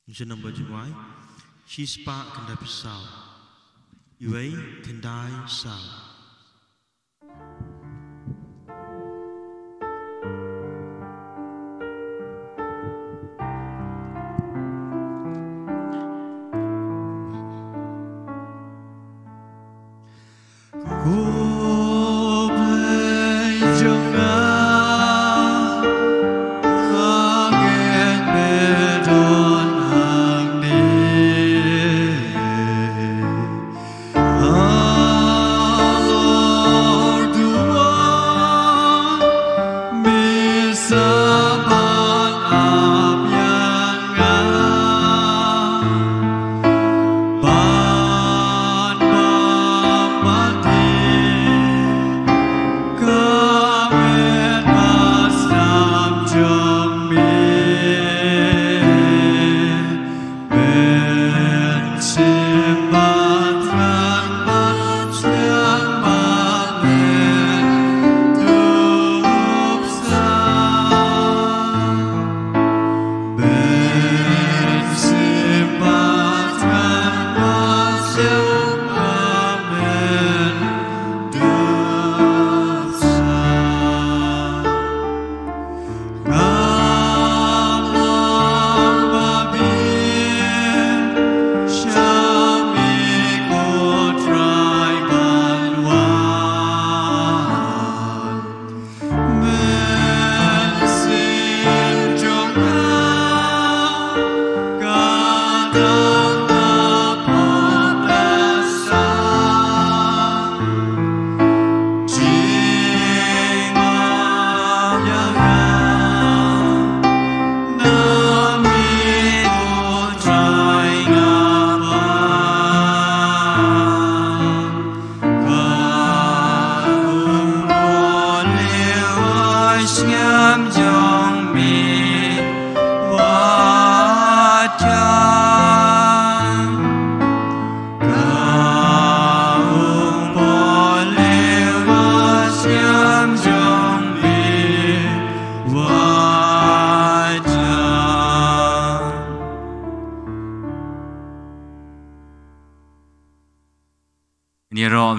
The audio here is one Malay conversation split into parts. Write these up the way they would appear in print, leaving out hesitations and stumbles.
Jenam berjumai, sispa kena pisau, iway kendai sau.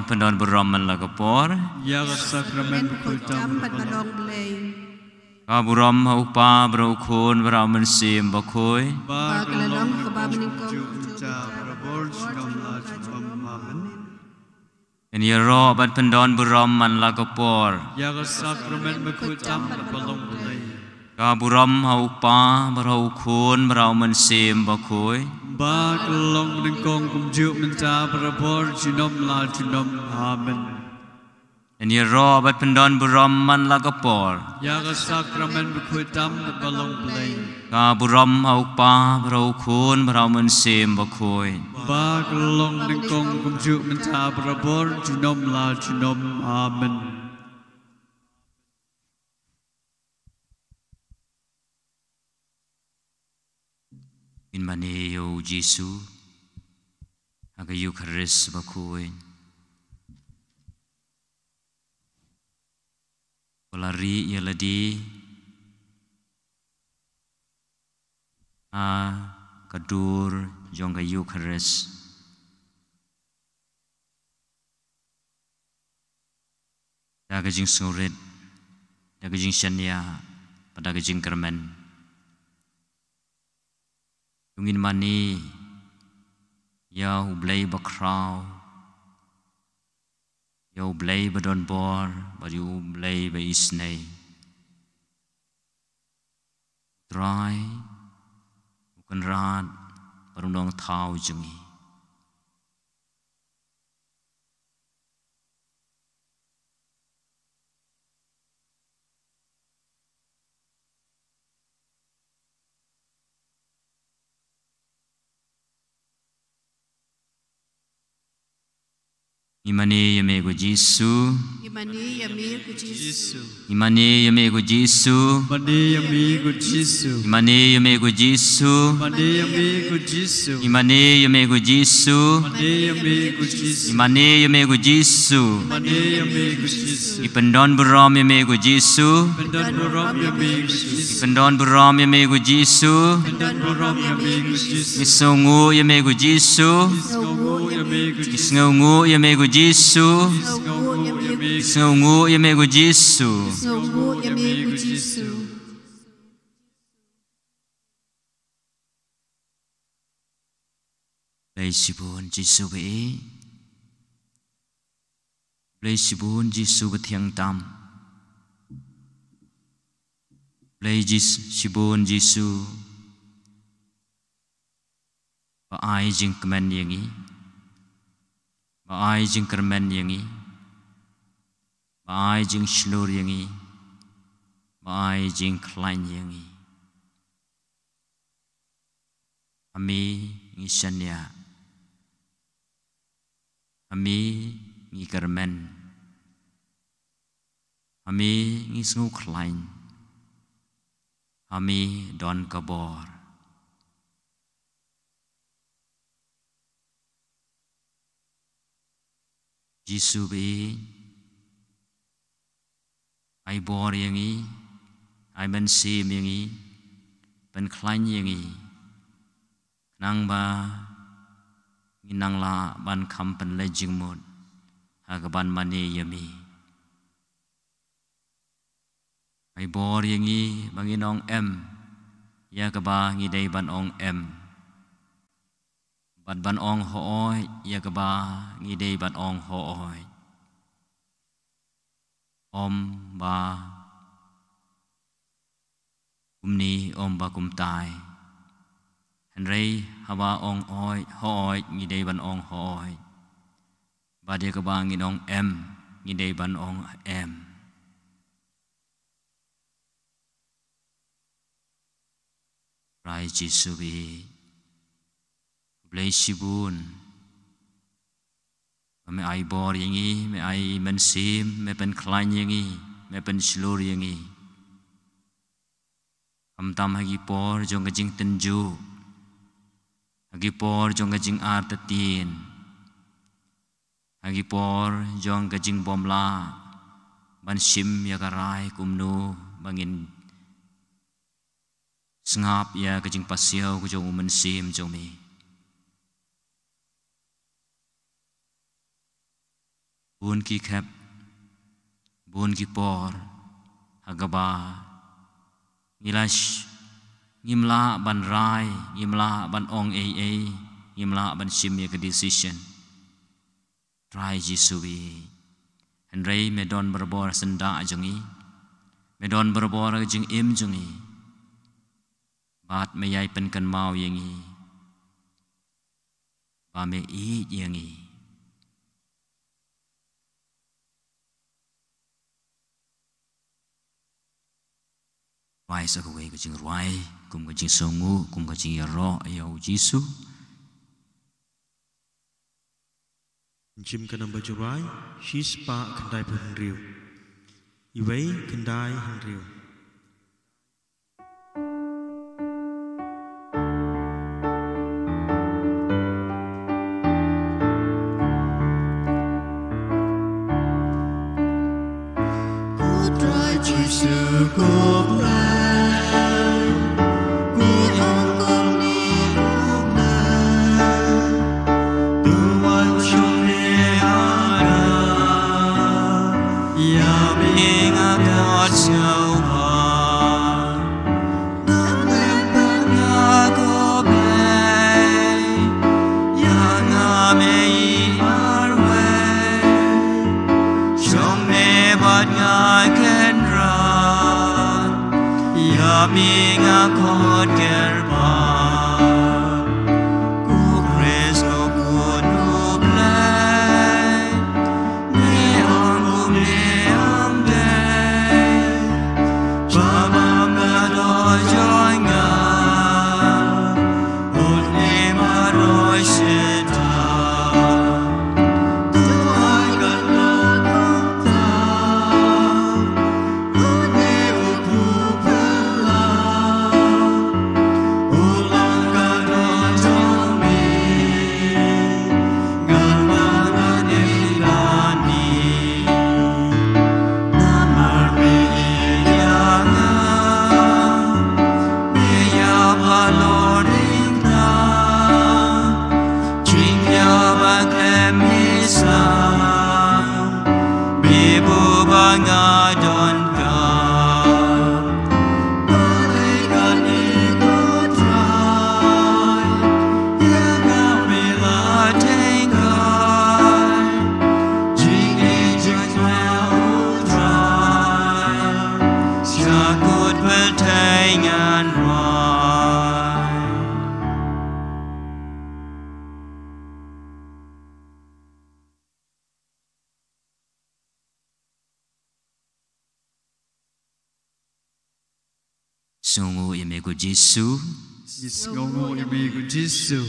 Pendon beroman lagapor. Ya sakramen berkutam balong belai. Kaburam upa berukun beroman sim bakoi. Bagalalong kebabening Ini roh ban pendon beroman lagapor. Ya sakramen berkutam balong belai. Kaburam upa berukun beroman sim bakoi. Bakalong dengkong kumjuk minta berapor jinom la jinom amen. Ini roh bat pendon beroman lagapor. Ya sakramen berkutam balong belai. Kaburam upa berukun beroman sim bakoi. Bakalong dengkong kumjuk minta berapor jinom la jinom amen. In mani yo Jesu aga Eucharis bakoi Polari yaladi a kadur jonga Eucharis daga jing surit daga jing shanya pada jing kermen Tungin mani ya ublay bakraw ya ublay badon bor baju ublay ba isnay try bukan rat barundong tau jengi Imani yamego Jesu. Imani yami ku Jisu. Imani yami ku Jisu. Imani yami ku Jisu. Imani yami ku Jisu. Imani yami ku Jisu. Imani yami ku Jisu. Imani yami ku Jisu. Imani yami ku Jisu. Imani yami ku Jisu. Ipendon buram yami ku Jisu. Pendon buram yami ku Jisu. Ipendon buram yami ku Jisu. Pendon buram yami ku Jisu. Isungu yami ku Jisu. Isngongu yami ku Jisu. Isungu yami ku Jisu. Isungu yami ku Jisu. Isngongu yami ku Jisu. Leisibun Jisu be. Leisibun Jisu ke thiang tam. Leisibun Jisu. Ba ai jing kemen yangi. Ba ai jing kermen yangi. Ba ai jing shlur yangi. Ba ai jing klein yangi. Ami ngisanya. Ami ngi kermen. Ami ngi sngu klein. Ami don kabor. Jisu be ai bor yangi, ai ben sim yangi, ben klein yangi. Nang ba nang la ban kampen lejing mut hagaban mani yami. Ai bor yangi bangin ong em ya kaba ngi dei ban ong em. Ban ban ong hooi ya kaba ngi dei ban ong hooi. Om ba kumni om ba kum tai. Henry hawa ong oi hooi ngi dei ban ong hooi. Ba dia kaba ngi ong em ngi dei ban ong em. Rai Jisu bi Blessibun. Me ai bor yangi, me ai mensim, me pen klein yangi, me pen slur yangi. Am tam hagi por jong kajing tenju. Hagi por jong kajing artatin. Hagi por jong kajing bomla. Ban sim ya karai kumnu bangin sengap ya kajing pasiau kujong mensim jong mi. Bun ki khep, bun ki por, hagaba, ngilash, ngimla ban rai, ngimla ban ong ngimla ban sim ya ke decision. Try Jisui, Henry medon berbor senda jongi, medon berbor jeng im jongi, bat meyai penkan mau yengi, ba me i yengi. Wai sa kuwe kajing ruai, kum kajing songu, kum kajing yaro ayau Jisu. Jim kanam baju ruai, she's pa kendai pun riu. Iwei kendai riu. bertaingan roy Sungguh imeku Yesus Sungguh imeku Yesus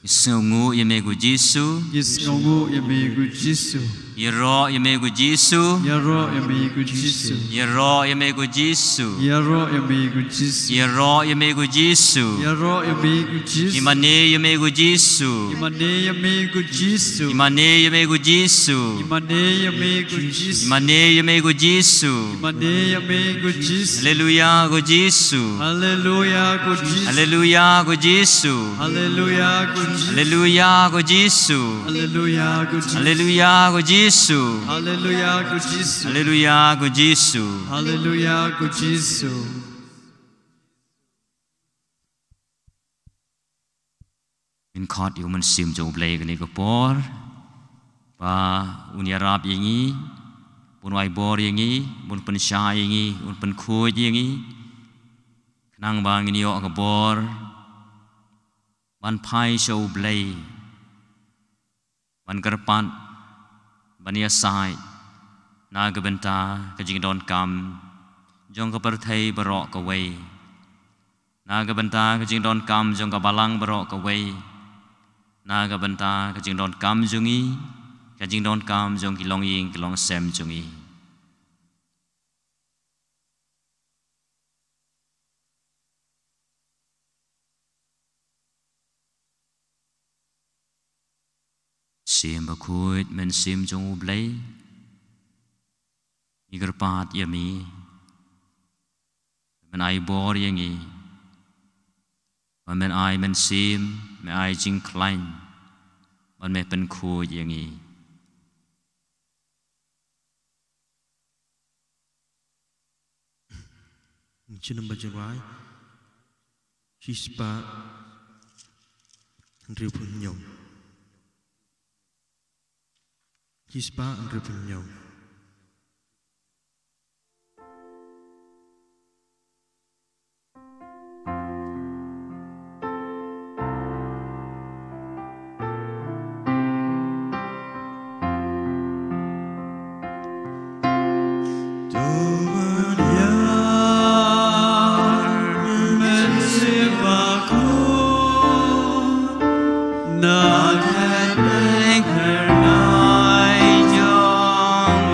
Sungguh imeku Yesus Sungguh imeku Yesus Yero imeku Yesus Yaro imeku Yesus Yero imeku Yesus Yaro imeku Yesus Yero imeku Yesus Yaro imeku Yesus Imane imeku Yesus Imane imeku Yesus Imane imeku Yesus Imane imeku Yesus Imane imeku Yesus Imane imeku Yesus Haleluya go Yesus Haleluya ku Yesus Haleluya go Yesus Haleluya ku Yesus Haleluya go Yesus Haleluya ku Yesus Haleluya go Yesus Haleluya ku Yesus Haleluya go Yesus Haleluya ku Yesus Min khot yêu mình sim jong play cái này có por và unyarap yang ini pun wai bor yang ini pun pensya yang ini pun penkhuj yang ini nang bang ini ok bor ban pai show play ban kerpat ban ya sai na ke benta ke jing don kam jong ke perthai barok ke wei na ke benta ke jing don kam jong ke balang barok ke wei na ke benta ke jing don kam jungi ke jing don kam jong ki long ying ki long sem jungi sim ba khuit men sim jong blai mi gerpat ya mi men ai bor yang i men ai men sim men ai jing klein men me pen khu yang i Chin ba jawai Chispa Andrew Punyong Chispa Andrew Punyong Not that make her night young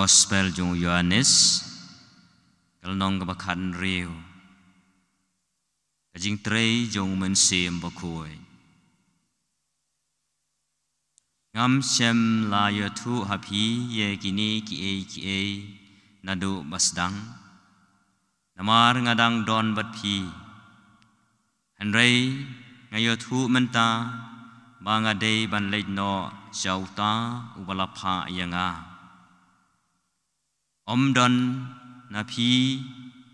Gospel jung Yohanes kalnong kabakan riu kajing trei jung mensim bakui ngam sem la yatu hapi ye kini ki nadu basdang namar ngadang don bat pi hanrei ngayatu menta bangade ban leino jauta ubalapha yanga Omdon napi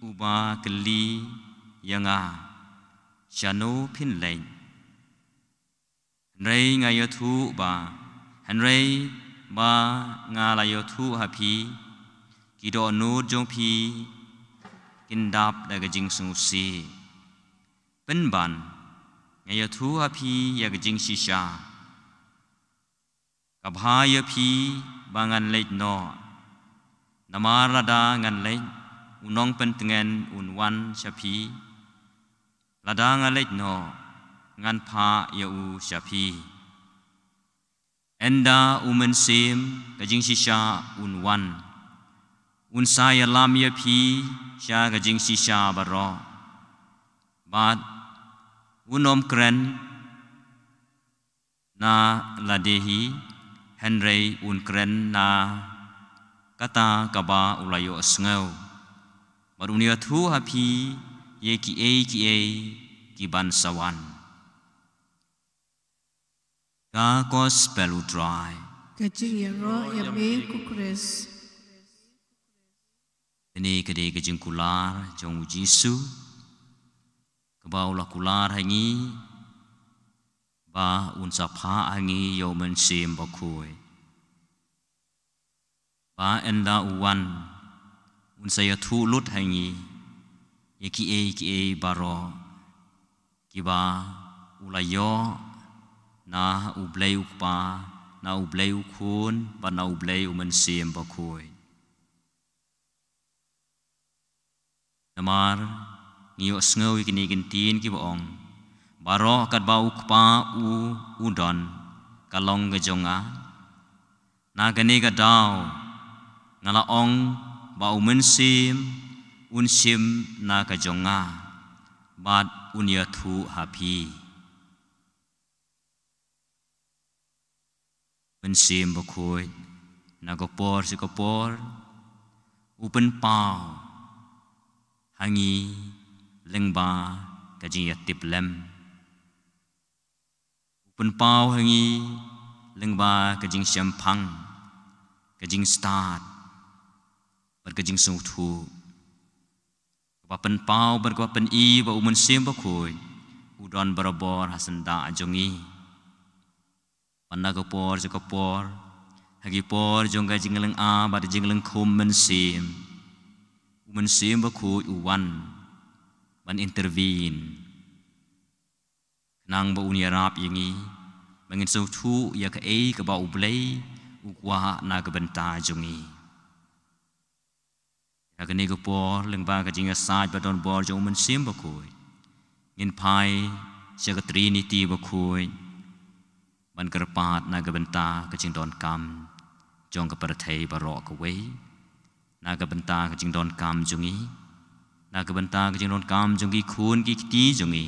uba keli yanga jano pin lain Henrei ngayotu ba Henrei ba ngalayotu hapi kido nu jongpi kindap daga jing sungusi penban ngayotu hapi yaga jing shisha kabhaya pi bangan leit no Namar lada ngan leit unong pentengen unwan syapi lada ngan leit no ngan pa yau syapi enda umensim kajing sisha unwan unsaya lam yapi sya kajing sisha baro bat unom kren na ladehi Henrei un kren na kata kaba ulayo asngau marunia thu hapi ye ki ban sawan ka gospel utrai Kajing ya ro ya me kukres Kini kede kejing kular jong Jisu kebaulah kular hangi ba unsa pha hangi yo men sim bakui ba enda uwan unsa ya thulut hangi ki e baro kiba ulayo na ublei ukpa na ublei ukun ba na ublei umen sim bakui namar ngiyo sngaw ikini gintin ki boong baro kat ba ukpa udon kalong gejonga na gani gadao ngala ong ba umen sim unsim na gejonga bat unya thu hapi mensim bakoi nagopor sikopor upen pau hangi lengba kajing yatip lem upen pau hangi lengba kajing syampang kajing start berkajing sungtu bapen pau berkapen i ba umen sim bakoi udon barabor hasenda ajongi panagopor sikopor hagi por jong kajing leng a ba jing leng kum mensim bakui uwan ban intervene nang ba unia rap yangi mangin so thu ya ka e ka ba ublei ukwa na ka benta jongi ya ka ne ko por leng ba ka jinga saj ba don bor jong men sim bakui ngin pai sia ka trinity bakui ban kerpat na ka benta ka jing don kam jong ka parathai ba ro ka wei naga benta kajing don kam jungi naga benta kajing don kam jungi khun ki kiti jungi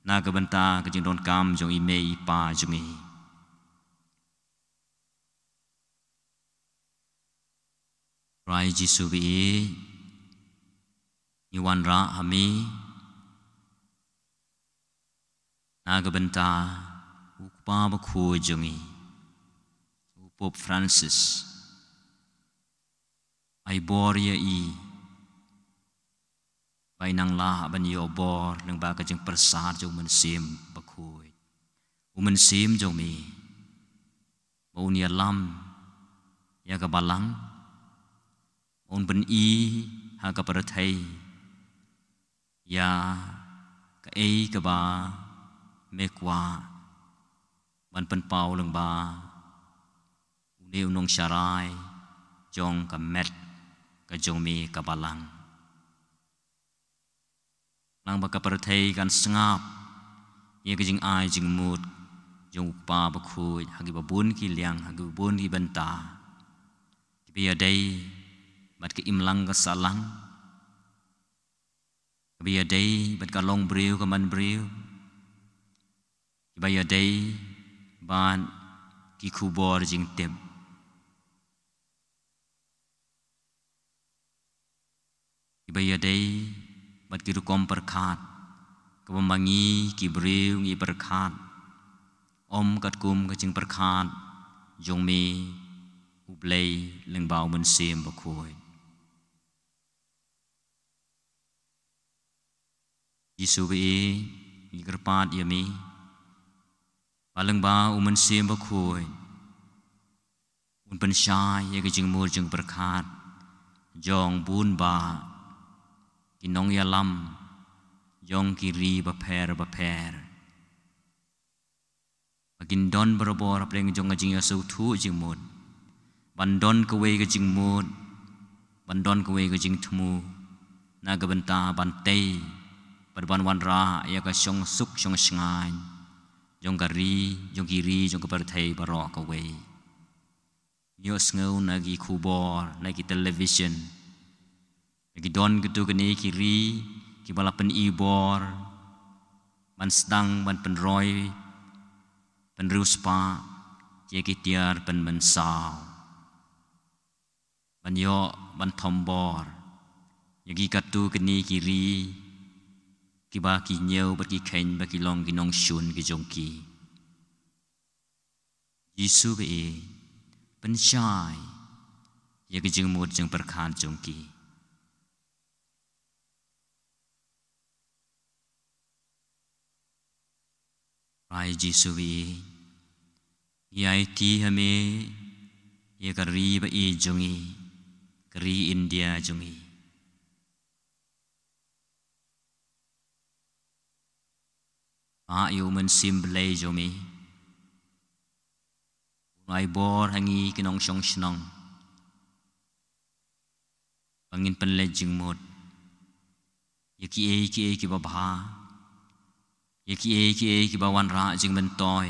naga benta kajing don kam jungi mei pa jungi rai jisu bi niwan ra hami naga benta ukpa ba khu jungi Pope Francis ai bor ya i bai nang la ban yo bor nang ba ka jing persar jo men sim bakui umen sim jo mi bon ya lam ya ka balang on ben i ha ka parathai ya ka e ka ba mekwa ban pen pau lang ba uneu nong sharai jong ka met ka jong mi ka balang lang ba ka parathai kan sngap ye ka jing ai jing mut jong pa ba khui hagi ba bun ki liang hagi bun ki benta ki bi dai bat ka imlang ka salang ki bi dai bat ka long briu ka man briu ki bi dai ban ki khubor jing tem Ibaya day bat kiru kom perkat kememangi kibriu ngi perkat om kat kum kacing perkat jong mi ublei lengbau men sim bakoi Yesu bi ngi kerpat yami balengba umen sim bakoi un pensyai ye kacing mur jeng perkat jong bun ba kinong yalam jong kiri baper bagin don berobor apreng jong ngajing yasu thu jing mud bandon kewe ke jing mud bandon kewe ke jing thmu naga benta bantei berban wan ra ya ka syong suk syong sngai jong kiri jong keperthai baro kewe yo sngo nagi khubor nagi television lagi don gitu kini kiri kibalapan ibor ban sedang ban penroy penruspa je kitiar pen mensau ban yo ban tombor yagi katu kini kiri kiba ki nyeu baki khen baki long ginong shun ki jongki Yesu be pensyai yagi jengmut jeng perkhan jongki Rai Jisu vi Yai ti hame Ye kari ba i jungi Kari India jungi A yu men sim belai jomi Ngai bor hangi kinong syong shnong Bangin penlejing mod Yaki ki babha Yaki ki bawan ra jing bentoy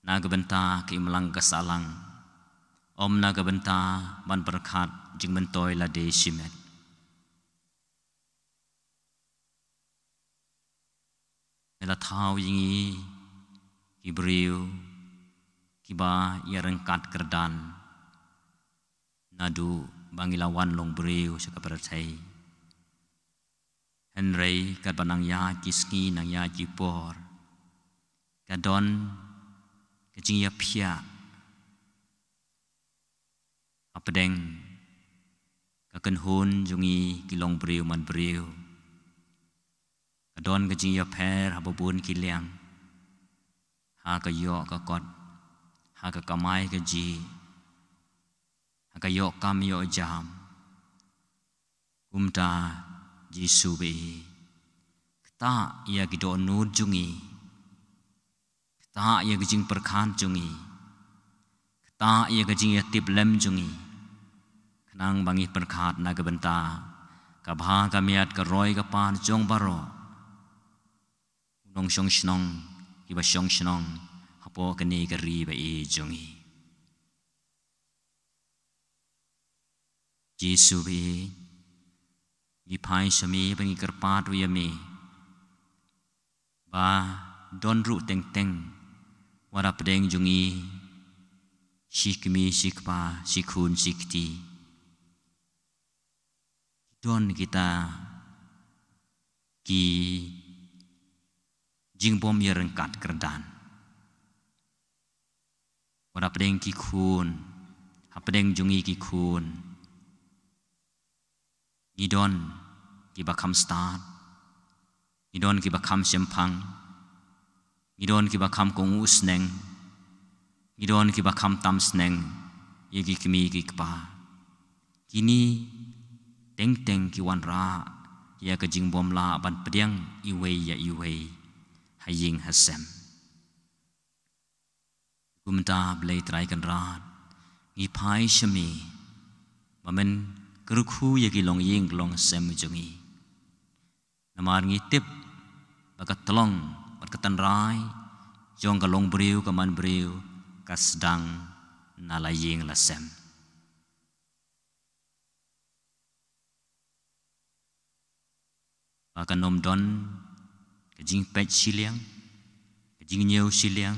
Naga benta ki melang kesalang Om naga benta ban berkat jing bentoy la de shimet Mela thau yingi ki briu ki ba ya rengkat kerdan Nadu bangilawan long briu sakaparatai Henry kat banang ya kiski nang ya jipor kadon kejing ya pia apedeng kaken hun jungi kilong briu man briu kadon kejing ya per hababun kiliang ha ka yo ka kot ha ka kamai ka ji ha ka yo kam yo jam kumta Jisu be kta ia gido nud jungi kta ia gijing perkhan jungi kta ia gijing ya tip lem jungi kenang bangi perkhat naga benta ka bha ka miat ka roi ka pan jong baro nong shong shnong ki ba shong shnong hapo ka ni ka ri ba e jungi Jisu be Ipai sami bangi kerpat wiyami ba don ru teng teng wara pedeng jungi shikmi shikpa shikun shikti don kita ki jingbom ya rengkat kerdan wara pedeng ki kun ha pedeng jungi ki kun Idon ki bakam start Idon ki bakam sempang Idon ki bakam kong usneng Idon ki bakam tam sneng Yegi kimi ki kpa Kini teng teng ki wan ra Ya ke jing bom la ban pedang iwei ya iwei Haying hasem Kumta blai trai kan rat Ngipai shami Mamen Kerukhu yagi long ying long sem jungi Namar ngitip bakat telong berketan rai jong ka long briu ka man briu ka sedang nalaying la sem Baka nom don kajing pet siliang kajing nyeu siliang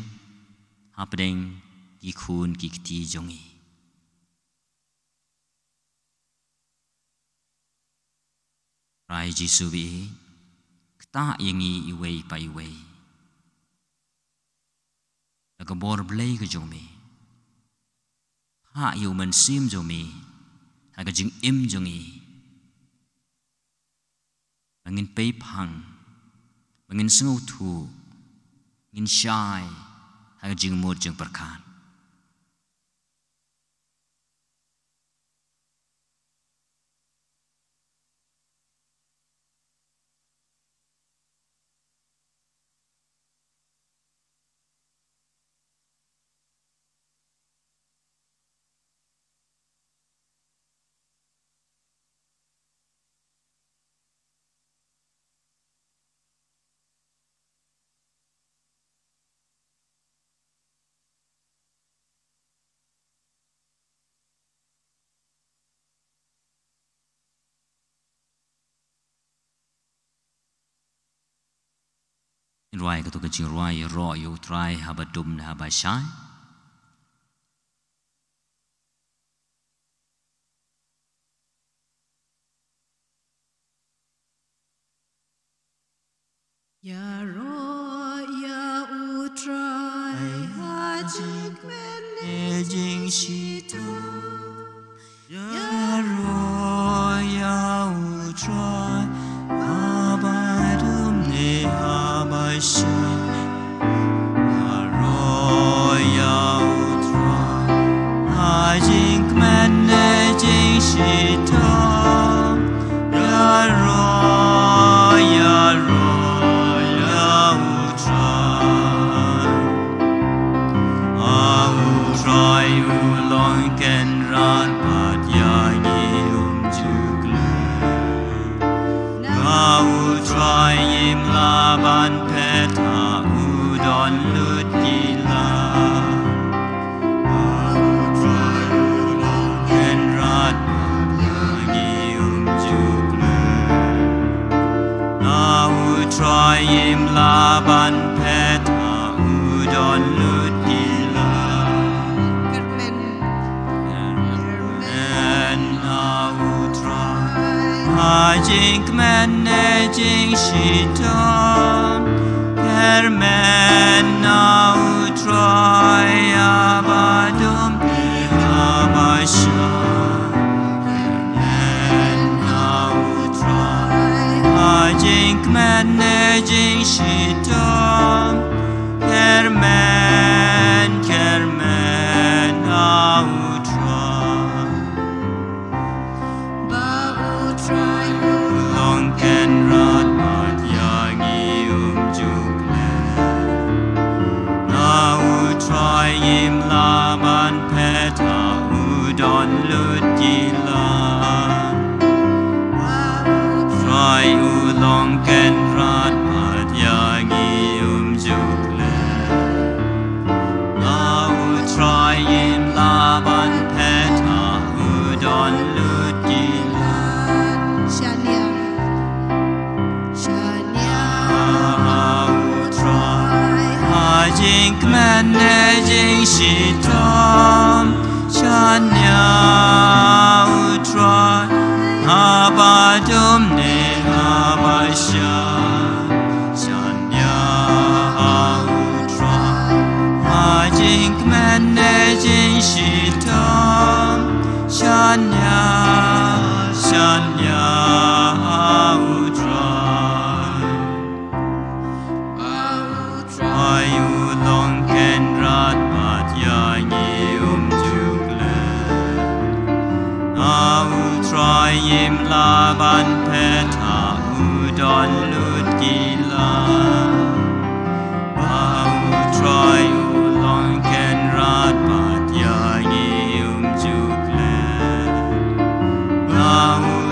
hapdeng ki khun ki kti jongi Rai Jisu bi kta yengi iwei pa iwei Laga bor blai ka jomi ha yu man sim jomi ha ka jing im jongi Bangin pei phang bangin sengu thu ngin shai ha ka jing mod jing perkan Ruai ka tu kecing ruai ro yu try habadum na habashai Ya ro ya utrai hajik men Ejing shita Ya ro ya utrai habadum ne habashai jing managing shito ya ro ya utrai ulong ken ran pat yangi jugle ga utrai im laban peta udon lut gila Try im laban peta udon lut gila Kermen au try Hajing managing shiton Kermen au try abadum abashan Jing managing shiton Kermen utrai Long ken rat mat yangi jugle utrai im laban peta udon lut gila Long ken rat pat yangi jugle try im laban peta udon lut gila Shania try Hajing managing shiton Shania try abadum ne Shanya utrai Hajing managing shiton Shanya utrai ulong ken rat pat yangi jugle utrai im laban peta udon lut gila utrai ulong ken rat pat yangi jugle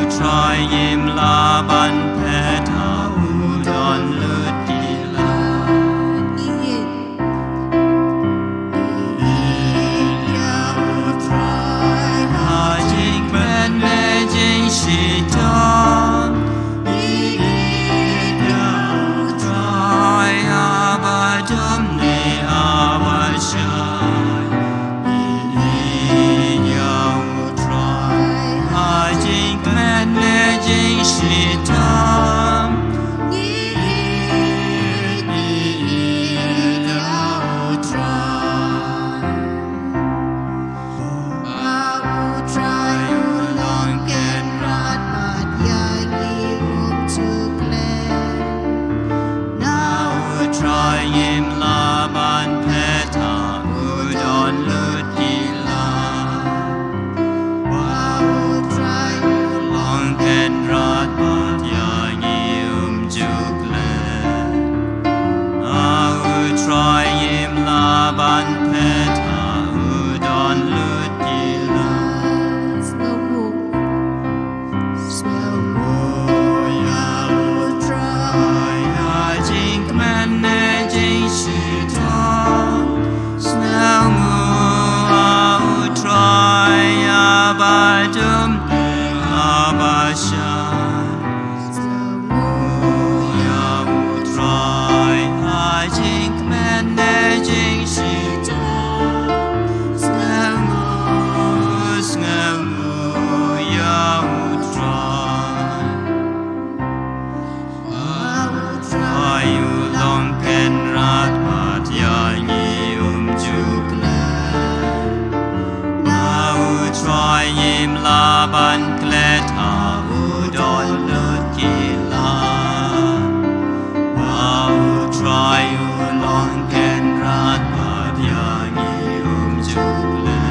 utrai im laban peta udon lut gila Hajing managing shiton Managing shiton utrai ulong ken rat pat yangi jugle utrai im laban peta udon lut gila utrai ulong ken rat pat yangi jugle utrai im laban peta udon lut gila Hajing managing shiton utrai abadum abashan utrai Hajing managing shiton utrai ulong ken rat pat yangi jugle utrai im laban kleta udon lut gila utrai ulong ken rat pat yangi jugle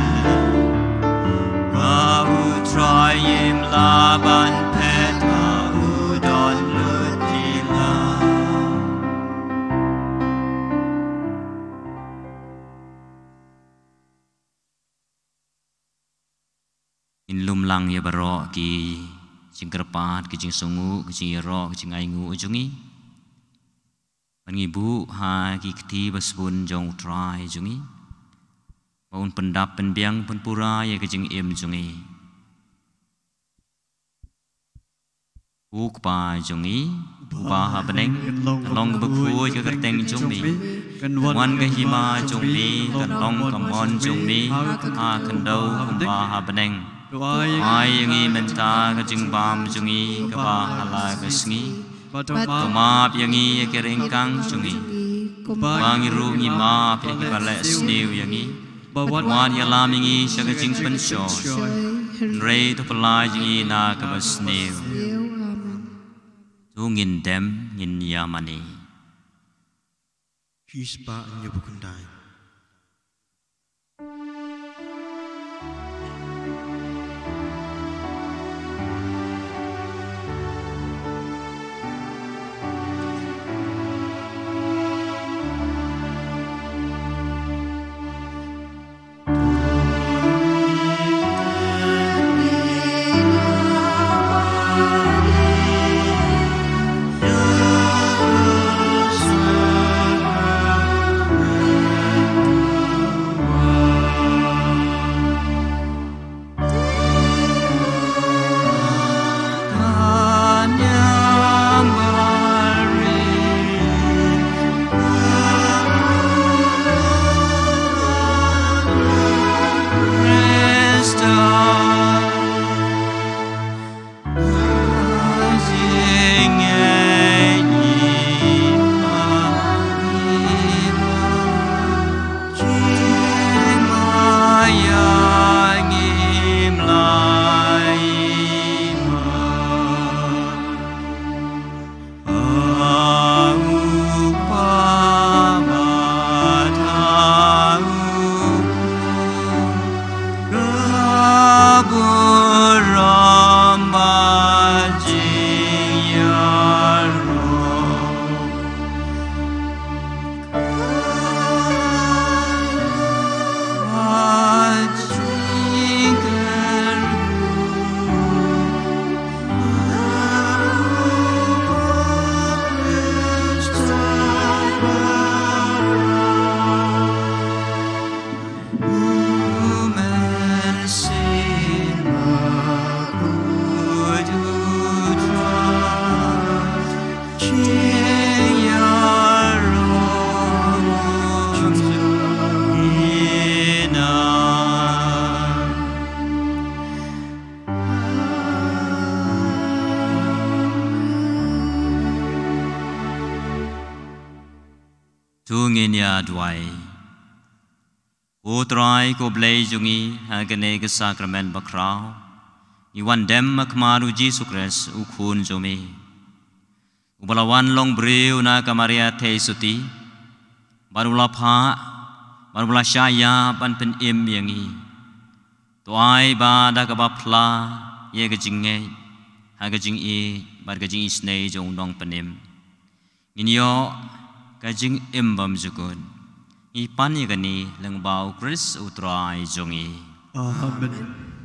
in lum lang ya baro ki jing kerpat ki jing sungu ki jing ro ki jing aingu ujungi Pengibu ha ki kti basbun jong trai jungi maun pendap penbiang penpura ya kejing im jungi uk pa jungi ba ha beneng long bekui ke kerteng jungi wan ke hima jungi kan long kamon jungi ha kendau ba ha beneng ai ngi menta kejing bam jungi ke ba hala kesngi Kumap yang i kerengkang jungi Wangi ru ngi map yang i balai snew yang i Wan ya lam yang i syaga jing pensyon Rei tu pelai yang i na kaba snew Tu ngin dem ngin yamani Hispa nyebu kendai Tungin ya duai Utrai ko blai jungi Hagane ke sakramen bakrau Iwan dem makmaru Jesu Kres ukun jumi Ubalawan long briu na kamaria te suti Barula pa Barula syaya pan pen im yangi Tuai ba da kabapla Ye ke jinge Haga jing i Bar ke jing isnei jong dong penim Inyo Kajing imbam jukun Ipan igani lengbau Kris utrai jongi Amen.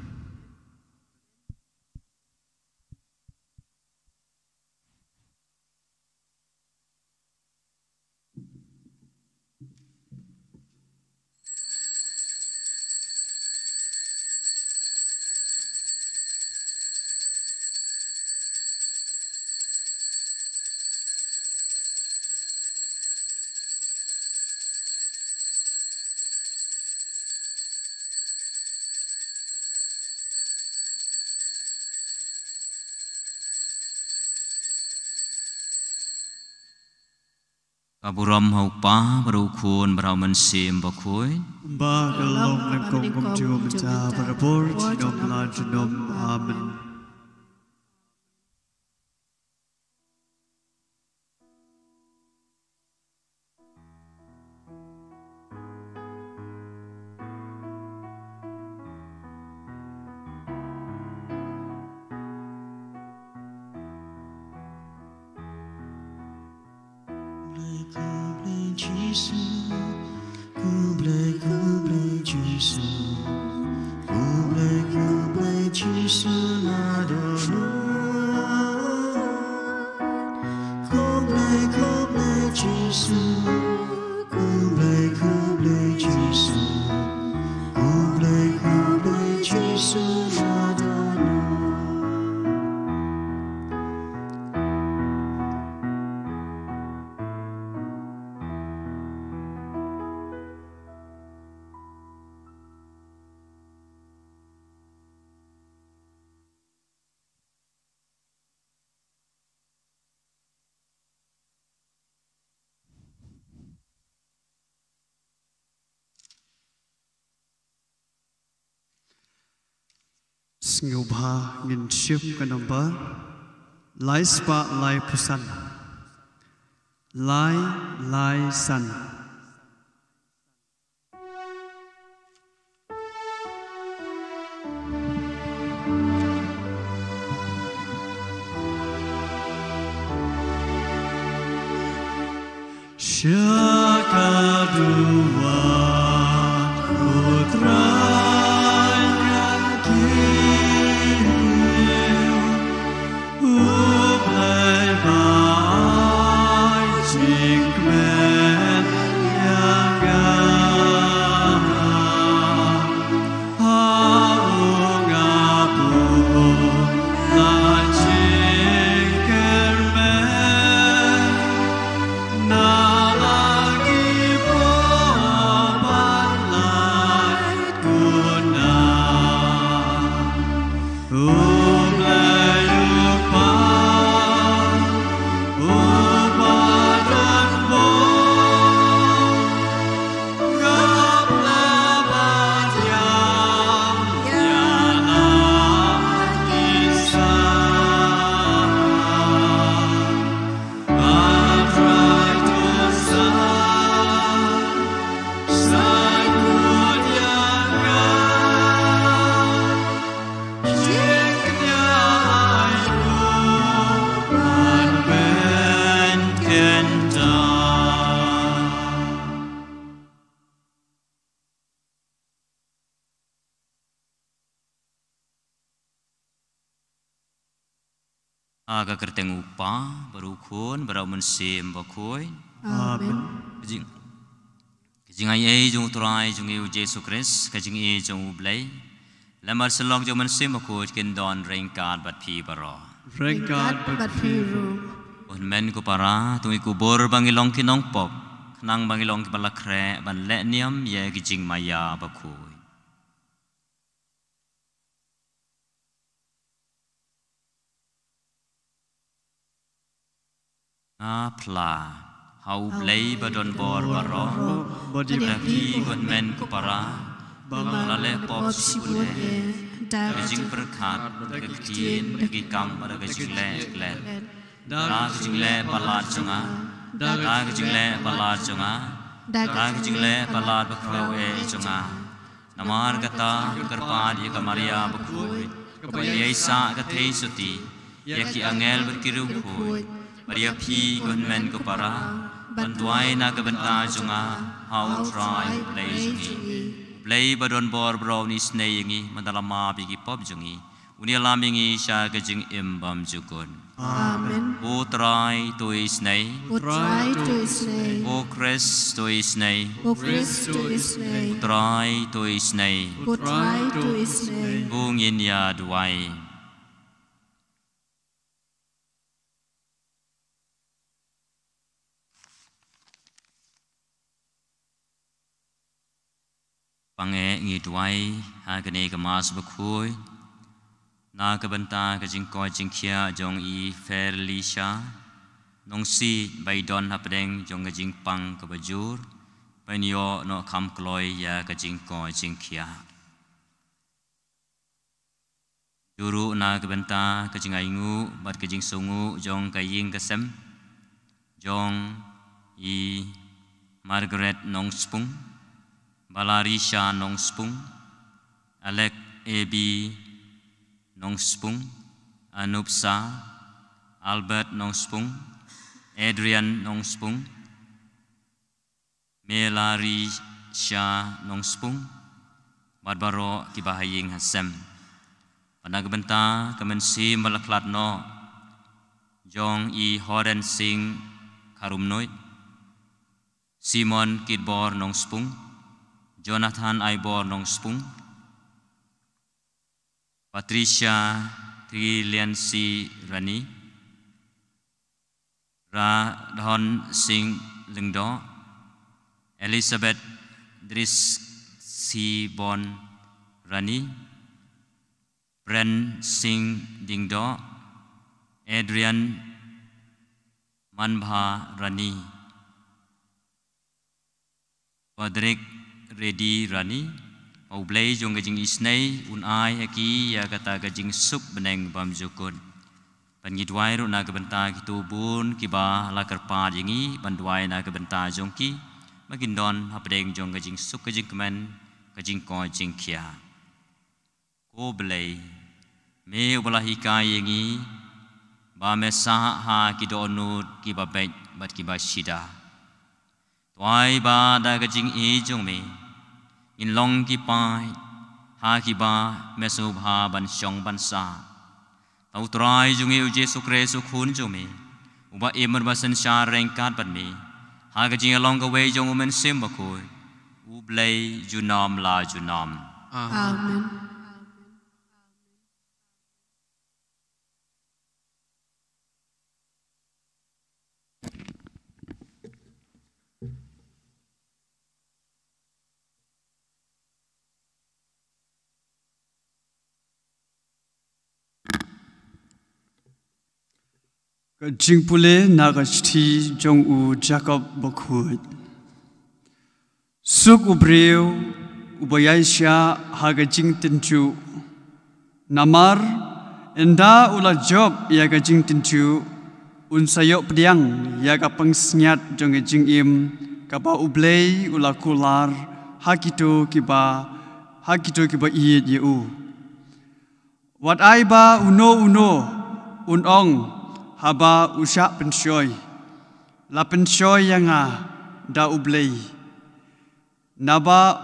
Kaburam haupa berukun berau mensim bakui Ba kalong lengkong kumju menta berabur jinom la jinom. Amen. Ku blai Jesu Ngubha ngin ship kanamba lai spa lai pusan lai san Shakaduwa putra Aga kerteng upa berukun berau mensim bakoi. Amen. Kajing ai jung turai jung eu Yesus Kristus kajing e jung ublai. Lamar selok jung mensim bakoi kin don rengkat bat pi baro. Rengkat bat piru. Un men ku para tung iku bor bangilong kinong pop. Nang bangilong ki balakre ban le niam ye kajing maya bakoi. Pla hau blai badon bor baro bagi gon men ku para balale pop sibune gajing berkat gajin gagi kam pada gajing le da gajing le balat jonga da gajing le balat jonga da gajing le balat bakau e jonga namar kata kerpad ye kamaria bakui kapaya isa kathei suti yaki angel berkiru khoi Maria pi gunmen ko para bantuai na kabenta junga how try play jungi play badon bor bro ni snei yangi mandalama bigi pop jungi uni alamingi sha gajing imbam jukun Amen. O try to isnei O try to isnei. O Christ to isnei O Christ to isnei. try to isnei O try to isnei. O ngin ya duai Pange ngi duai ha kene ka mas bakhui na ka banta ka jing ko jing khia jong i Felicia nong si bai don hapdeng jong ka jing pang ka bajur panyo no kham kloi ya ka jing ko jing khia juru na ka banta ka jing aingu bat ka jing sungu jong ka ying ka sem jong i Margaret nong spung Balarisha nong spung, Alec Ebi nong spung, Anupsa, Albert nong spung, Adrian nong spung, Melarisha nong spung, Barbaro kibahaying hasem. Panagabenta kamensi malaklat no, Jong i Horen sing karumnoit, Simon Kidbor nong spung, Jonathan Aibor nong spung, Patricia Triliansi Rani, Radhon Singh Lingdo, Elizabeth Drisibon Rani, Bren Singh Dingdo, Adrian Manbha Rani, Padrik Reddy Rani, Aublay jong gajing isnay, unay aki ya kata gajing sup beneng bam jukun. Pangidway ro na kabenta kitubun kiba lakar pa jingi, bandway na kabenta jongki, magindon hapdeng jong gajing sup gajing kemen, gajing ko jing kia. Ko belay, me ubalahi kayengi, ba mesah ha kidonut kiba bet bat kiba shida. Tuai ba da gajing e jong me, in long ki pai, ha ki ba mesub ha ban syong ban sa. Tau trai jungi uje sukre sukhun jong me, uba emer basan sya rengkat ban me, ha gajing along ka way jong umen sim bakoy, ublay junam la junam. Amen. Jing pule nagashti jong u Jacob Bokhut. Suk ubreu ubayaisha haga jing tenju. Namar enda ula job yaga jing tenju. Unsayok pediang yaga pengsenyat jong jing im. Kaba ublei ula kular hakito kiba iit yeu. Wat aiba uno unong. Haba usyak pensyoy, la pensyoy yang da ublay. Naba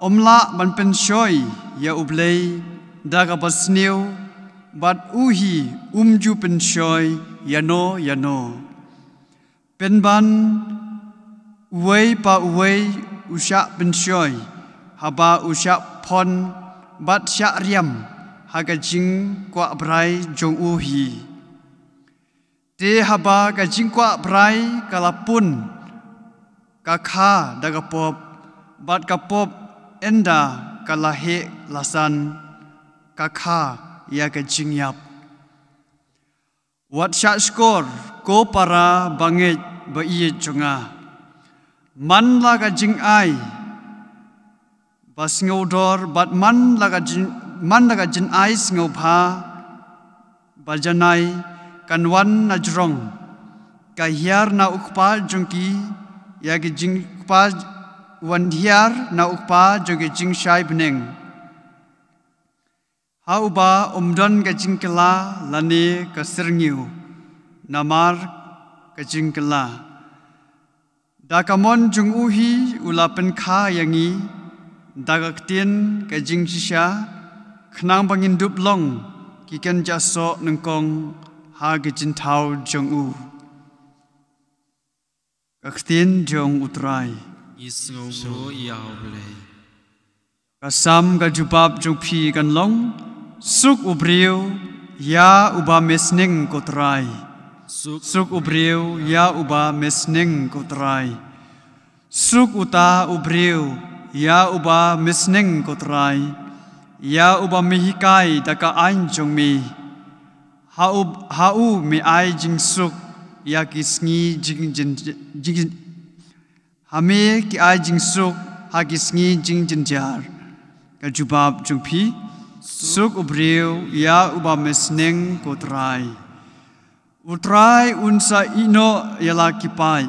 omla ban pensyoy ya ublay da kabasniw bat uhi umju pensyoy yano. Penban uway pa uway usyak pensyoy haba usyak pon bat syak riam hagajing kwa brai jong uhi. Te haba gajing kwa brai kalapun kakha dagapop bat kapop enda kalahe lasan kakha ya gajing yap. Wat syak skor ko para bangit ba iye jonga. Man la gajing ai bas ngaudor bat man la gajin ai ngaupa bajanai kanwan na jrong kahiar na ukpa jongki ya gijing ukpa wan hiar na ukpa jogi jing shai beneng hauba umdon gajing kela lane kaserngiu namar gajing kela dakamon jung uhi ulapen kha yangi dagaktien gajing shisha khnang bangin dup long kiken jaso nengkong ha gijin tau jong u kaktin jong utrai Isngau bro yau blay. kasam ga jubab jong pi kan long suk ubriu ya uba mesning kotrai suk ubriu ya uba mesning kotrai suk uta ubriu ya uba mesning kotrai ya uba mihikai daka ain jong mi hau me ai jing suk ya kisngi jing hame ki ai jing suk ha kisngi jing jinjar ka jubab jung pi suk ubriu ya uba mesneng kotrai utrai unsa ino yala kipai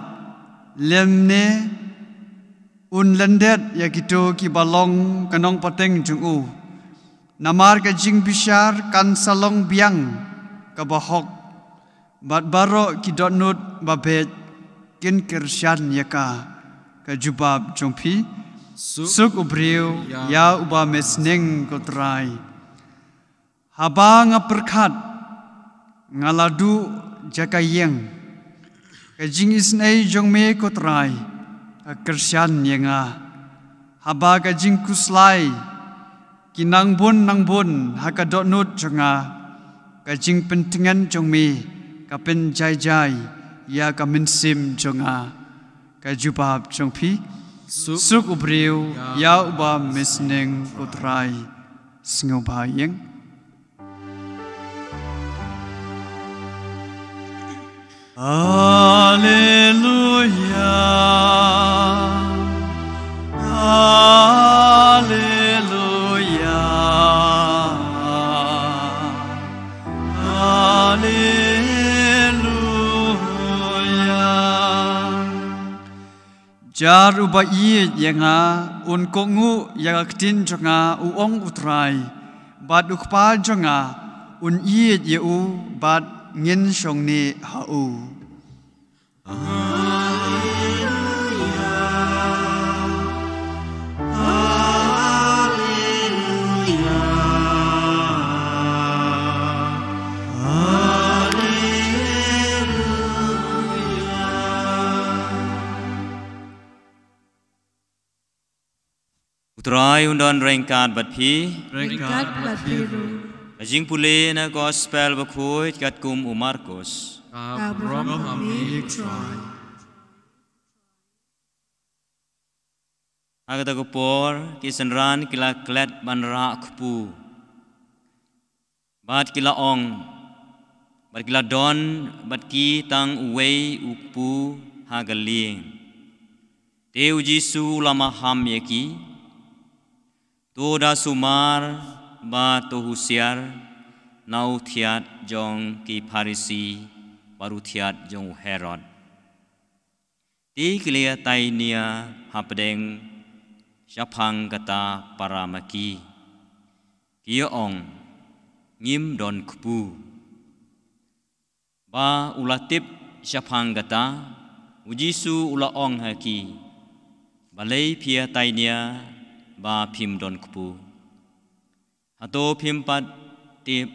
lemne un lendet ya kito ki balong kanong pateng jung u namar ka jing bishar kan salong biang kabahok bat baro kidonut babet kin kershan yaka kajubab jongpi suk ubriu ya uba mesneng kotrai haba ngaperkat ngaladu jakayeng kajing isnei jongme kotrai kersian yenga haba ka jing kuslai kinang bon haka dotnut jonga ka jing pentingan jongmi ka pen jai ya ka mensim jonga ka jubab jongpi suk ubriu ya uba mesneng utrai sngobayeng Haleluya Haleluya Haleluya Jar uba iye yenga un kongu yaga ktin jonga uong utrai bad ukpa jonga un iye ye u bad ngin shong ni hau Utrai undon rengkat bat pi Ringkat batiru. Ajing pule na gospel bakhuit kat kum Markus Kabram kami try. agata ko por kisanran kila klet banra kpu bat kila ong bat kila don bat ki tang uwei ukpu hagaling teu jisu lama ham yeki toda sumar ba to husiar nau thiat jong ki Pharisi baru thiat jong Herod ti klia tai nia hapdeng syapang kata paramaki kia ong ngim don kpu ba ulatip syapang kata ujisu ula ong haki balai pia tai nia ba phim don kpu hato phim pat tip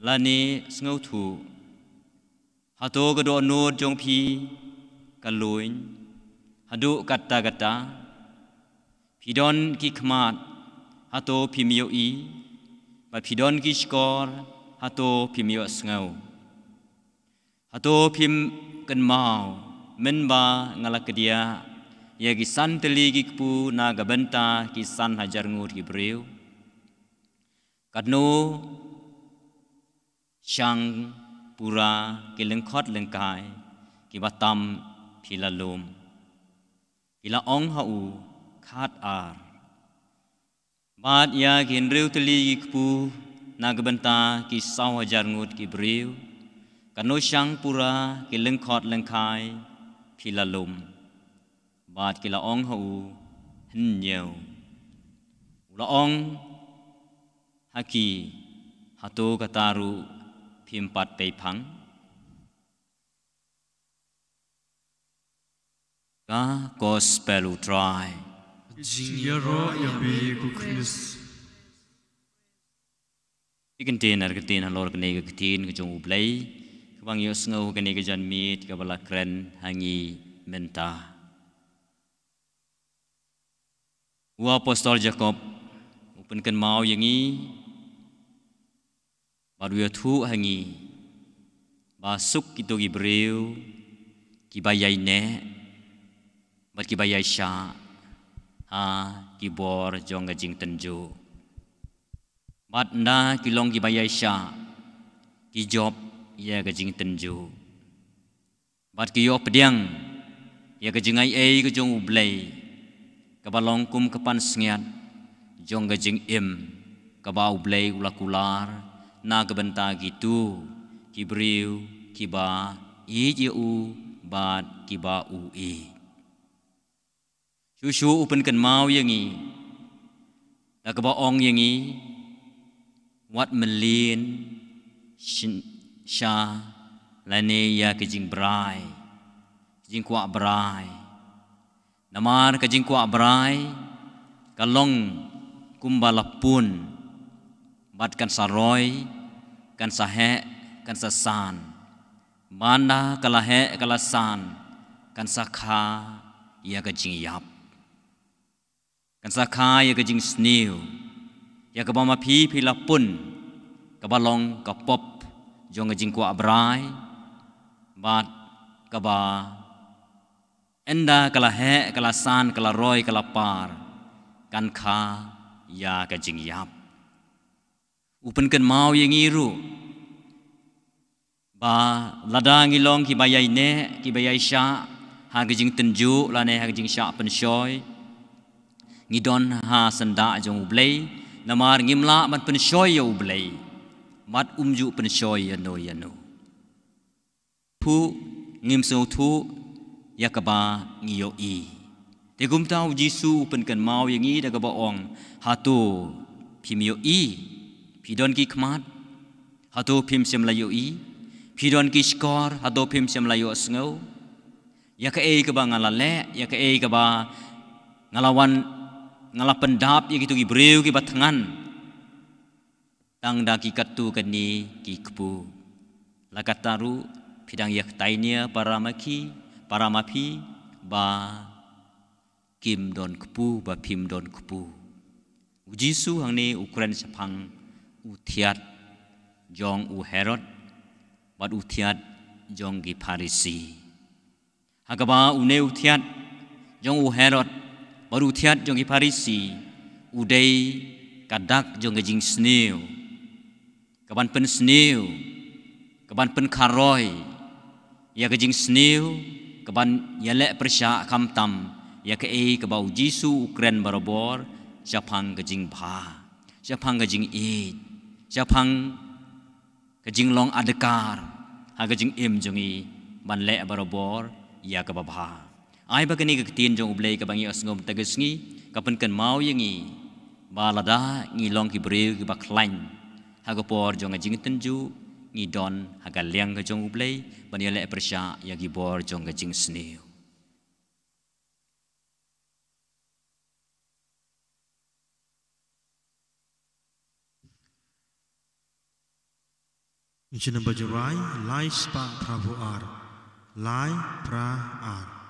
lani sngo thu hato gado no jong phi kaluin hadu kata pidon ki khmat hato phimio i ba pidon ki skor hato phimio sngo hato phim kan mau men ba ngalakadia ya kisan teli kikpu na gabenta kisan hajar ngur kibreu kadno syang pura kilengkot lengkai kibatam pilalum ila ong hau khat ar bad ya kinreu teli kikpu na gabenta kisau hajar ngur kibreu kadno syang pura kilengkot lengkai pilalum bát kila ong hau hin nhiều ula ong haki hatu kataru phimpat peipang ka gospel utrai Jingyaro yabe ku Chris ikentin arketin halor kene ketin ke jong ublai kabang yo sngo kene ke jan mit ka bala kren hangi menta Wa apostol Jacob upenkan mau yangi baru ya thu hangi basuk itu gibreu kibayai ne bat kibayai sha ha kibor jong gajing tenju bat na kilong kibayai sha kijob ya gajing tenju bat kiyo pediang ya gajing ai gajong ublai kabalong kum kapan sengiat jong gajing im kabau blay ulakular na kabenta gitu kibriu kiba iu bat kiba ui Shushu upen kan mau yangi da kaba ong yangi wat melin sha lane ya kajing brai jing kwa brai Namar kajing kwa brai kalong kumbalapun bat kan saroy kan sahe kan sasan mana kalahe kalasan kan sakha ia ka jing yap kan sakha ia ka jing snew ia ka ba ma phi phi la pun ka ba long ka pop jong ka jing kwa brai bat ka ba enda kala he kala san kala roy kala par kan kha ya ka jing yap upen kan mau yang iru ba ladang ilong ki bayai ne ki bayai sha ha ka jing tenju la ne ha ka jing sha pen shoy ngidon ha sanda jong blei namar ngimla man pen shoy yo blei mat umju pen shoy yano pu ngim so thu yakaba ngiyo i tegum tau jisu pen kan mau yang i da ka ba ong hatu phimyo i phidon ki khmat hatu phim sem la yo i phidon ki skor hatu phim sem la yo sngo ya ka e ka ba ngala le ya ka e ka ba ngalawan ngala pendap ya gitu ki breu ki batangan tang da ki katu kan ni ki kpu lakataru phidang yak tainia para mapi ba kim don kpu ba phim don kpu Jisu hang ni Ukraine sapang utiat jong u Herod bat utiat jong gi Parisi hagaba une utiat jong u Herod bat utiat jong gi Parisi udai kadak jong gi jing sneu kaban pen sneu kaban pen karoy ya ge jing sneu kaban yale persya kamtam ya ke e kabau Jisu Ukraine barobor Japang kejing ba, Japang kejing it, Japang kejing long adekar, ha kejing jongi ban le barobor ya kababha. Ai ba kani ketin jong ublei kabangi asngom tagesngi kapan kan mau yangi balada ngi long ki breu ki baklain ha kapor jong kejing tenju ngi don ha ka liang ka jong ublei ban ya le persya ya ki bor jong kejing sneu. Injil bajurai lai spa prabu ar lai pra ar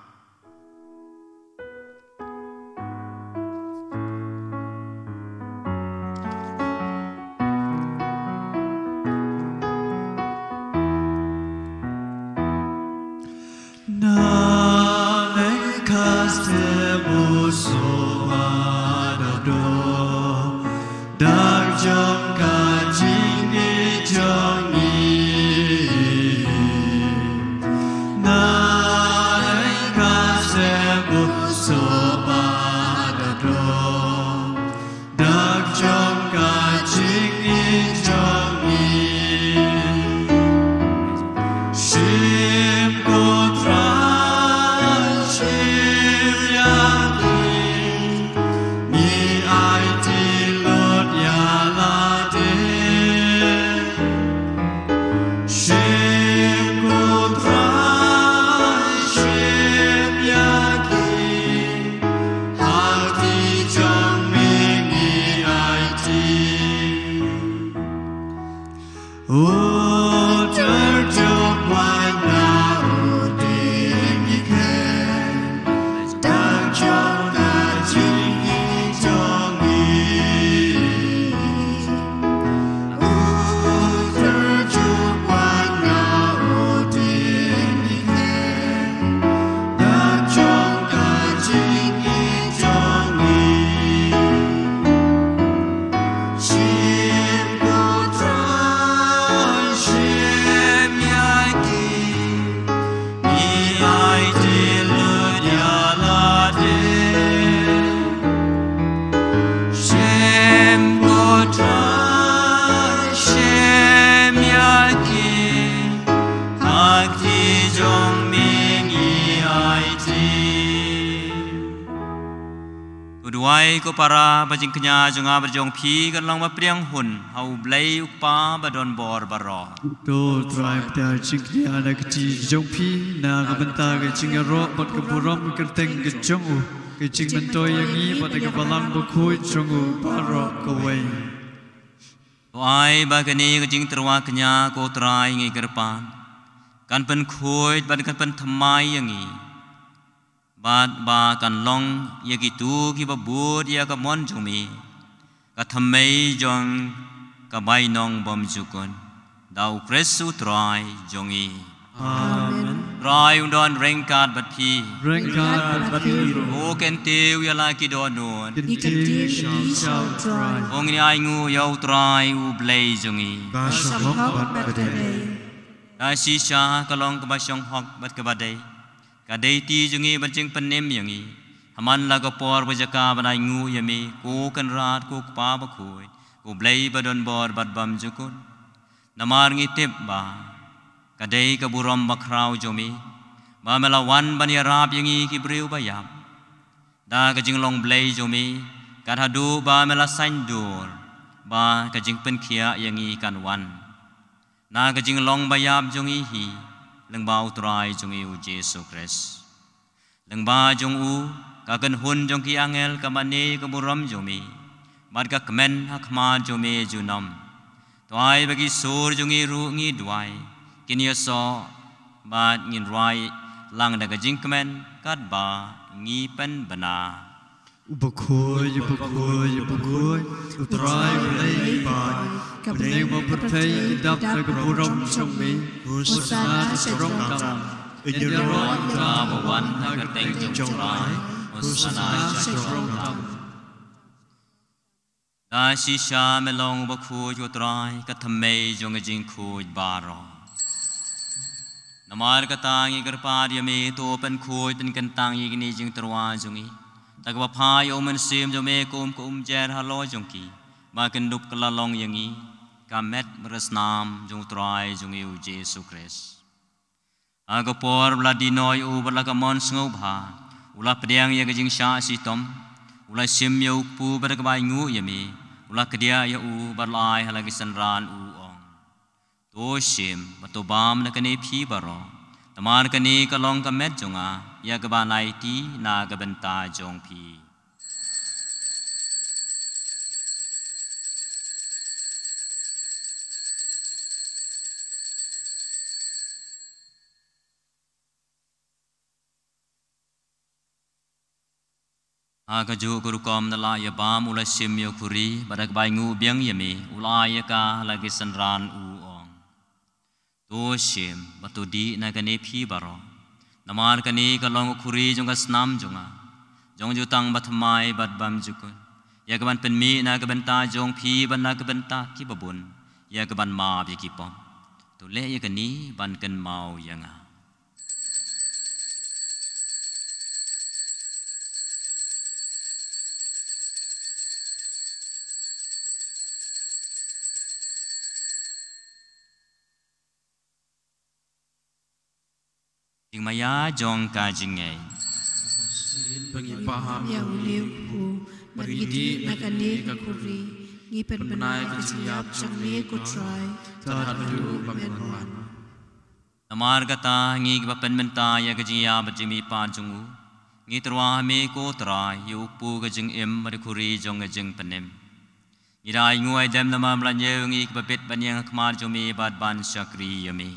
ko para bajing kenya jonga berjong phi kan long ma priang hun hau blai upa badon bor baro to tribe ta chikya na kti jong phi na ka banta ke chingaro bot ka burom ka teng ke jongu ke ching mentoy yangi bot ka balang bu khoi jongu baro ko wei ai ba kani ke ching terwa kenya ko trai ngi kerpan kan pen khoi ban kan pen thamai yangi bát ba kan long ya gitu ki ba bud ya ka mon jumi ka thamei jong ka bai nong bom jukon dau kresu trai jongi Amen. Rai undon rengkat bat phi Rengkat batiru. o ken teu ya la ki don non Ni kan ti shall try. ong ni ai ngu yau trai u blei jongi ba Sam shong hok hok bat bat bade day. da si sha ka long ka ba shong hok bat ka ba dei ka dei ti jongi ban jing panem yangi haman la ka por ba jaka ban ai ngu yami ko kan rat ko pa ba khoi ko blei ba don bor bat bam jukun namar ngi tip ba kadai ka buram bakrau jomi ba melawan ban ya rap yangi ki breu ba yam da ka jing long blei jomi ka hadu ba mela sain dur ba ka jing pen khia yangi kan wan na ka jing long ba yap jongi hi leng bau trai jongi u jesu christ leng ba jong u ka kan hun jong ki angel ka mane ka buram jomi mat ka kmen hakma jomi junam toai bagi sur jongi ru ngi duai kinia so ba ngin rai lang da ka jing kmen kat ba ngi pen bana Ubakoi, utrai ulai bai. Kadang mempertai dap nak buram sumi. Husna serong tam. Injero ka ba wan ka teng jong rai Husna serong tam. da si sha melong ba khu jo trai ka thamei jong jing khu ba ro namar ka tangi garpa yame to pen khoi pen kan tangi ni jing terwa jongi tak ba pha yo men sim jo me kum jer halo jong ki ba kan dup kala long yangi ka met meresnam jong trai jong u jesu christ aga por bladinoi u bala ka mon sngo bha ula pediang ya ka jing sha si tom ula sim yo pu ba ka ba ngu yame ula kedia ya u barlai halagi sanran u ong to sim bato bam na kane phi baro tamar kane ka long ka met jonga ya ka ba nai ti na ka benta jong phi aga ju guru kom na la ya bam ula sim yo khuri badak bai ngu biang yami ula ya ka lagi sanran u ong to sim batu di na kane phi baro namar kane ka long khuri jong ka snam jonga jong ju tang bathmai bat bam jukun ya ka ban pen mi na ka benta jong phi ban na ka benta ki babun ya ka ban ma bi ki pom to le ya ka ni ban kan mau yanga Jing maya jong ka jing ngai Bagi paham yang liu pu. Beridi nak ane kuri. Ni pen benai kesiap sang ni ku try. Tahadu bangunan. Amar kata ngi ba pen menta ya ka jing ya ba jing mi pa jong u ngi terwa me ko trai yu pu ka jing em ba khuri jong ka jing penem ngi dai nguai dem na ma mlan ye ngi ba pet ban yang khmar jong mi bat ban sakri yami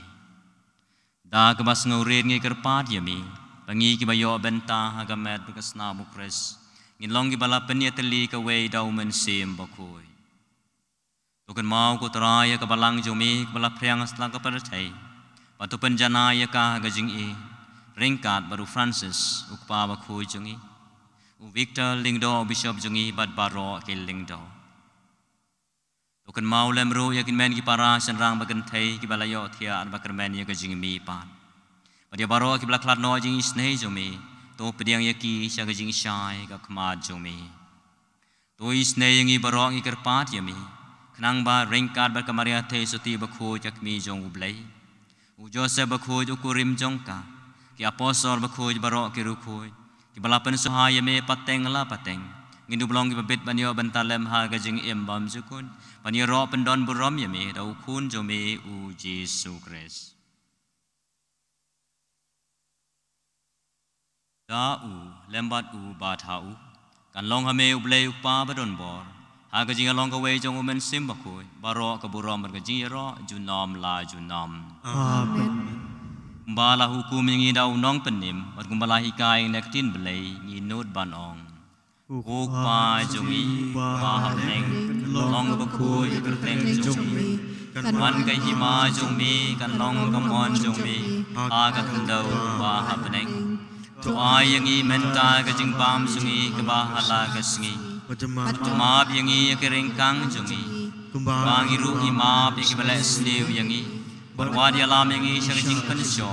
da ka bas ngore ngi kerpat yami pangi ki bayo benta ha met ka sna bu kres ngin long ki bala pen ye teli ka we dau men sim ba khoi to kan mau ko trai ka balang jong mi bala phyang asla ka par thai Batu penjana ya ka gajing e ringkat baru Francis ukpa ba khoi jungi u Victor Lingdo Bishop jungi bat baro ke Lingdo token mau lemro ya kin men ki para sanrang bagan thai ki balayo thia an bakar men ya gajing mi pan badia baro ki bla klat no jing snei jumi to pediang ya ki sha gajing shai ka khma jumi to isnei ngi baro ngi kerpat ya mi khnang ba ringkat ba kamaria thai suti ba khoi jak mi jong u blai u Joseph bakhoj ukurim jongka ki apostol bakhoj barok ki rukhoj ki balapan suhaya me pateng la pateng ngindu blong ki babit banyo bantalem ha gajing embam jukun banyo ro pendon burom yame dau khun jome u Jesu Christ da u lembat u batha u kan long hame u blei u pa badon bor ha gajing along ka we jong umen sim bakhoj barok ka burom ka jing ro junom la junom Amen. bala hukum yang idau nong penim wat kumbala hikai nektin belai ngi not banong uk pa jongi ba neng long bakui kerteng jongi kan wan kai hima jongi kan long kamon jongi aga tendau ba neng to ai yang i menta ka jing pam sungi ka ba hala ka singi ma yang i kering kang jongi bang iru i ma bi ki bala snew yang i Wadi alam yang i syang jing pensyo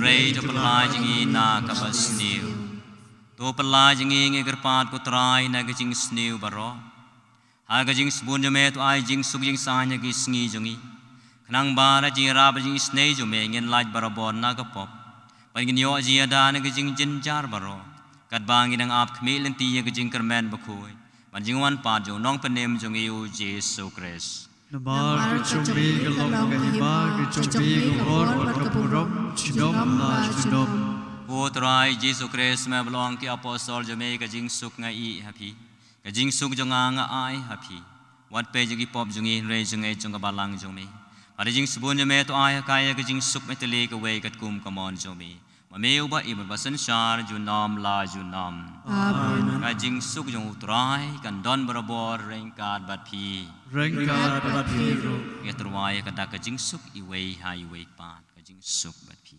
Rei to pelai jing i na ka snew To pelai jing i ngi gerpat ko trai na ka jing snew baro Ha ka jing spun jome to ai jing suk jing sanya ki sngi jongi Kanang bara jing rab jing snei jome ngin laj barabon na ka pop Pan ngin yo ji ada na ka jing jin jar baro Kat bangi nang ap khmi lenti ya ka jing kermen bakoi Pan jing wan pa jo nong penem jong i Jesu Christ Namar kecumbi gelong kehiba kecumbi gobor berkepurom cinom la cinom. Putrai Yesus Kristus me belong ki apostol jome ka jing suk ngai happy. Ka jing suk jonga nga ai happy. Wat pe jigi pop jungi re jungai jonga balang jome. Pada jing sebun jome to ai kaya ka jing suk metele ka we kat kum kamon jome. Mameu ba ibar basan shar junam la junam. Amen. Ka jing suk jong utrai kan don barabor rengkat bat pi. Rengkat batiru. Ya terwaya kata ka jing suk iwei ha iwei pat ka jing suk bat pi.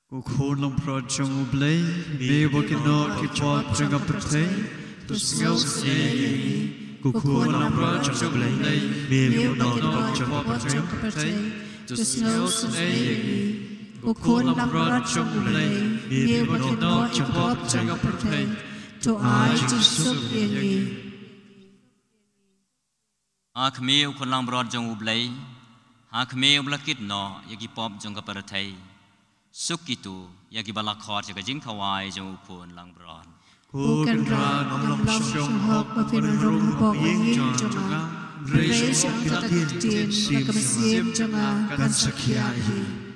Kukhon long projong ublay, be wakino kipot jeng apetay, to sngel snay. Kukhon long projong ublay, be wakino kipot jeng apetay, to sngel snay. Kukhon long projong ublay, be wakino kipot jeng apetay, to ai jisuk yengi. Akme ukon lang projong ublay, akme ublakit no yagi pop jong kaparatay. Suk itu yagi balak khot jaga jing khawai jong ukon lang bron. Kukan ran am lam shong hok ma pinrung pok yeng jonga. Reis shong katin sim jonga kan sakhiai.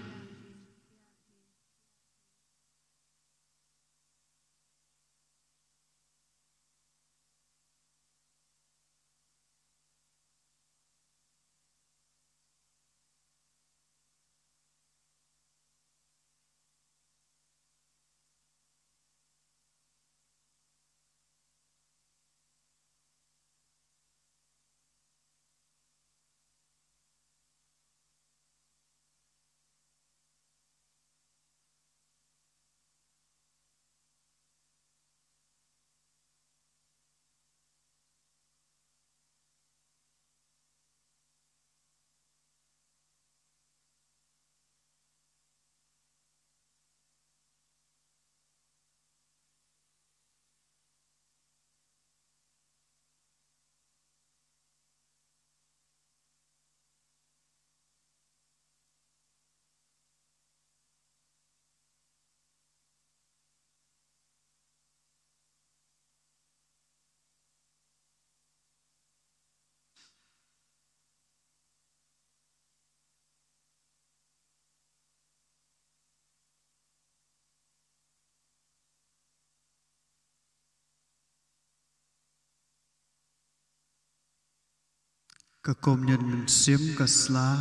Kakom nhân mình xiêm kasla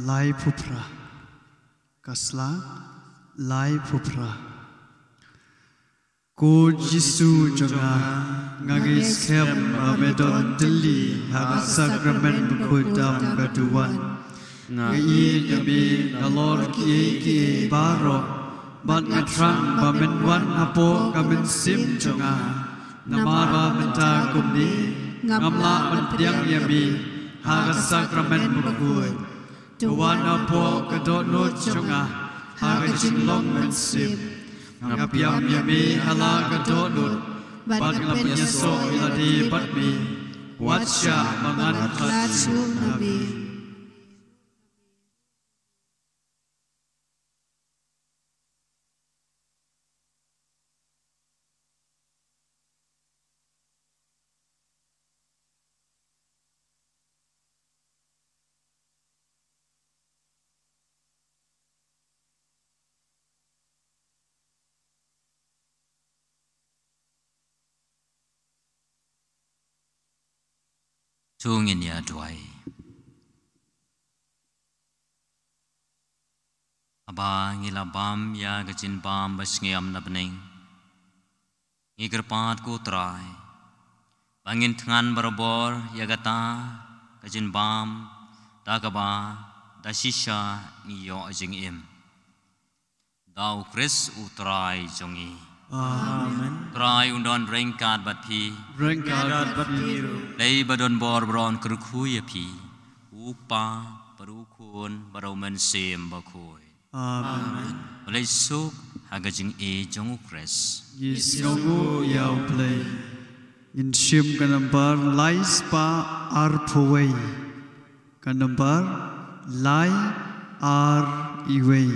lai phupra kasla lai phupra cô Giêsu jonga ngagi skem ramedon dili ha sakramen bukudam kaduan ngai yami galor ki baro bat ngatran bamen wan apo kamen sim jonga namara menta kumni ngamla mendiang yami Haga sakramen berkuat, tuan apo kedot not jonga, haga jinglong mensip, ngapiam yami hala kedot not, bat ngap yeso iladi batmi, watsya mangan khatsu nabi. Tungin ya duai. aba ngilabam ya gajin bam basngiam nabning ngigerpat ku trai bangin tangan barabor ya gata gajin bam dagaba dasisha niyo ajing im dau kris utrai jongi Amen. trai undon rengkat bat pi Rengkat batiru. lei badon bor bron kerkui pi upa perukun baromen sem bakoi Amen. oleh suk hagajing e jongu kres Yisnogu yau play. In shim kanambar lais pa arpaway. Kanambar lai ar iway.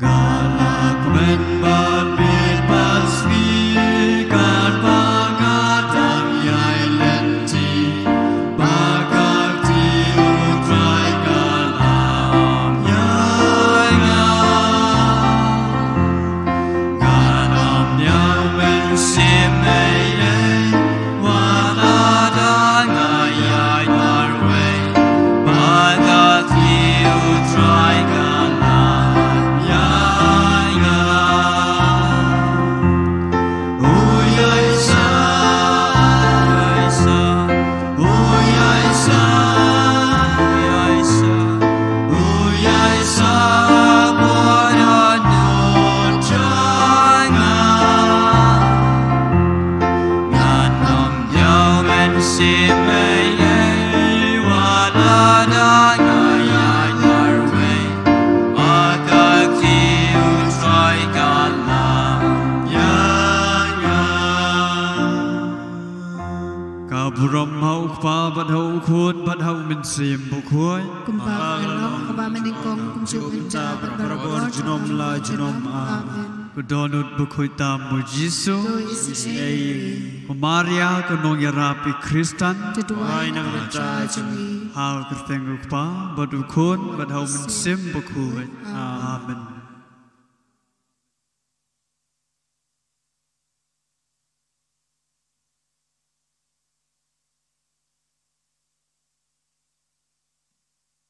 Galak menbat bit paswi kan pagatang yai lenti bagati utrai galam yai galam yang mensimei walada ngayai marway bagati utrai galam Brahma ukpa badhau khun badhau min sim bukhoi Kumpa kanok kaba meningkong kumsuk enca berbarabor junom la junom amen. kudonut bukhoi tam mu Jisu Tu isi Maria kunong yarapi Kristan Tuduai nang raja jengi hal kerteng ukpa badhau khun badhau min sim bukhoi Amen.